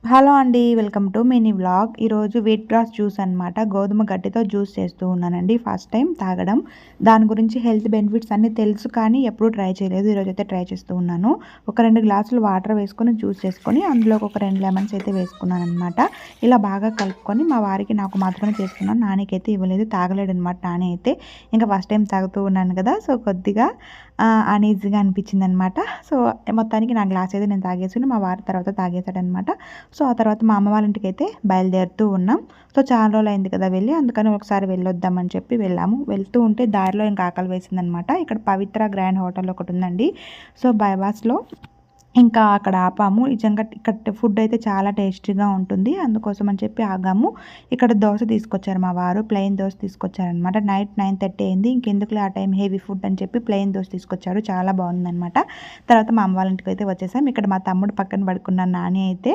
Hello అండి. Welcome to mini vlog. ఈరోజు wheat grass juice అనమాట. గోధుమ గడ్డితో జ్యూస్ చేస్తూ ఉన్నానండి. ఫస్ట్ టైం తాగడం. దాని గురించి హెల్త్ బెనిఫిట్స్ అన్నీ తెలుసు కానీ ఎప్పుడూ ట్రై చేయలేదు. ఈరోజైతే ట్రై చేస్తూ ఉన్నాను. ఒక 2 గ్లాసులు వాటర్ వేసుకొని జ్యూస్ చేసుకొని అందులోకి ఒక 2 లెమన్స్ అయితే వేసుకున్నాననమాట. ఇలా బాగా కలుపుకొని మా వారికి నాకు మాత్రమే చేసుకున్నాను. నానికైతే ఇవ్వలేదు. తాగలేడనమాట నాని అయితే. ఇంకా ఫస్ట్ టైం తాగుతూ ఉన్నాను కదా! సో, కొద్దిగా అనీజీగా అనిపించిందనమాట. సో, మొత్తానికి నా గ్లాస్ అయితే నేను తాగేసాను. మా వారు తర్వాత తాగేసాడనమాట. సో, ఆ తర్వాత మా అమ్మ వాళ్ళ ఇంటికైతే బయలుదేరుతూ ఉన్నాం. సో, చాలా రోజులయింది కదా వెళ్ళి. అందుకని ఒకసారి వెళ్ళొద్దామని చెప్పి వెళ్ళాము. వెళ్తూ ఉంటే దారిలో ఇంకా ఆకలి వేసిందనమాట. ఇక్కడ పవిత్ర గ్రాండ్ హోటల్ ఒకటుందండి. సో, బైపాస్‌లో ఇంకా అక్కడ ఆపాము. నిజంగా ఇక్కడ ఫుడ్ అయితే చాలా టేస్టీగా ఉంటుంది. అందుకోసం అని చెప్పి ఆగాము. ఇక్కడ దోస తీసుకొచ్చారు మా వారు. ప్లెయిన్ దోస తీసుకొచ్చారనమాట. నైట్ 9:30 అయింది. ఇంకెందుకులే ఆ టైం హెవీ ఫుడ్ అని చెప్పి ప్లెయిన్ దోస తీసుకొచ్చారు. చాలా బాగుందనమాట. తర్వాత మా అమ్మ వాళ్ళ ఇంటికైతే వచ్చేసాం. ఇక్కడ మా తమ్ముడు పక్కన పడుకున్న నాని అయితే